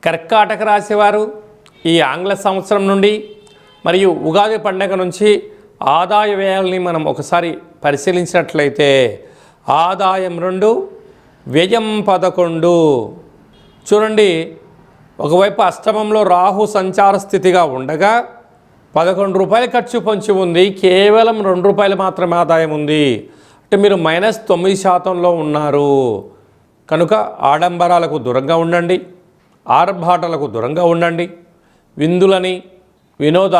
కర్కాటక రాశివారు ఈ ఆంగ్ల సంవత్సరం నుండి మరియు ఉగాది పండుగ నుంచి ఆదాయ వ్యయాల్ని మనం ఒకసారి పరిశీలించినట్లయితే ఆదాయం 2, వ్యయం 11. చూడండి, ఒకవైపు అష్టమంలో రాహు సంచార స్థితిగా ఉండగా 11 రూపాయలు ఖర్చు పొంచి ఉంది, కేవలం 2 రూపాయలు మాత్రమే ఆదాయం ఉంది. అంటే మీరు -9% ఉన్నారు. కనుక ఆడంబరాలకు దూరంగా ఉండండి, ఆర్భాటాలకు దూరంగా ఉండండి. విందులని, వినోద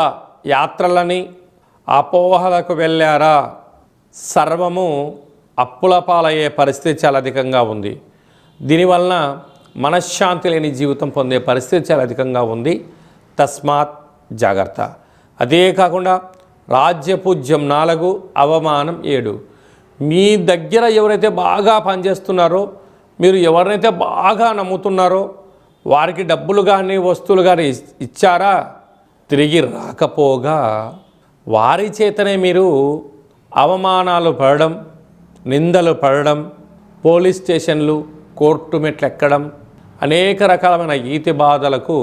యాత్రలని, అపోహలకు వెళ్ళారా, సర్వము అప్పుల పాలయ్యే పరిస్థితి చాలా అధికంగా ఉంది. దీనివలన మనశ్శాంతి లేని జీవితం పొందే పరిస్థితి చాలా అధికంగా ఉంది. తస్మాత్ జాగ్రత్త. అదే కాకుండా రాజ్యపూజ్యం 4, అవమానం 7. మీ దగ్గర ఎవరైతే బాగా పనిచేస్తున్నారో, మీరు ఎవరినైతే బాగా నమ్ముతున్నారో వారికి డబ్బులు కానీ వస్తువులు కానీ ఇచ్చారా, తిరిగి రాకపోగా వారి చేతనే మీరు అవమానాలు పడడం, నిందలు పడడం, పోలీస్ స్టేషన్లు, కోర్టు మెట్లు ఎక్కడం, అనేక రకాలమైన ఈతి బాధలకు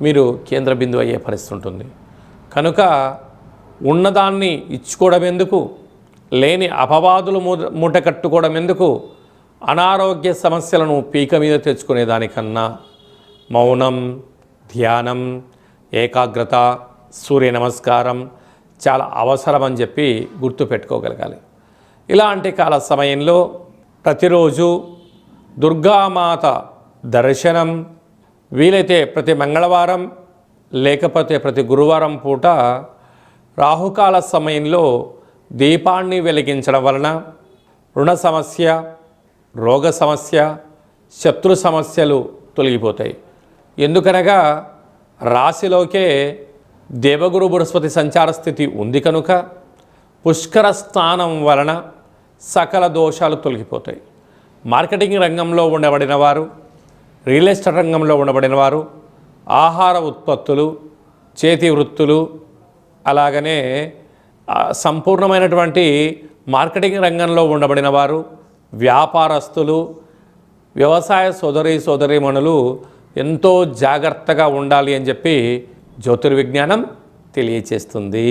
మీరు కేంద్ర బిందువు అయ్యే పరిస్థితి ఉంటుంది. కనుక ఉన్నదాన్ని ఇచ్చుకోవడం ఎందుకు, లేని అపవాదులు మూట కట్టుకోవడం ఎందుకు, అనారోగ్య సమస్యలను పీక మీద తెచ్చుకునే దానికన్నా మౌనం, ధ్యానం, ఏకాగ్రత, సూర్య నమస్కారం చాలా అవసరం అని చెప్పి గుర్తుపెట్టుకోగలగాలి. ఇలాంటి కాల సమయంలో ప్రతిరోజు దుర్గామాత దర్శనం, వీలైతే ప్రతి మంగళవారం లేకపోతే ప్రతి గురువారం పూట రాహుకాల సమయంలో దీపాన్ని వెలిగించడం వలన రుణ సమస్య, రోగ సమస్య, శత్రు సమస్యలు తొలగిపోతాయి. ఎందుకనగా రాశిలోకే దేవగురు బృహస్పతి సంచార స్థితి ఉంది కనుక పుష్కర స్నానం వలన సకల దోషాలు తొలగిపోతాయి. మార్కెటింగ్ రంగంలో ఉండబడిన వారు, రియల్ ఎస్టేట్ రంగంలో ఉండబడిన వారు, ఆహార ఉత్పత్తులు, చేతి వృత్తులు, అలాగనే సంపూర్ణమైనటువంటి మార్కెటింగ్ రంగంలో ఉండబడిన వారు, వ్యాపారస్తులు, వ్యవసాయ సోదరీమణులు ఎంతో జాగ్రత్తగా ఉండాలి అని చెప్పి జ్యోతిర్విజ్ఞానం తెలియచేస్తుంది.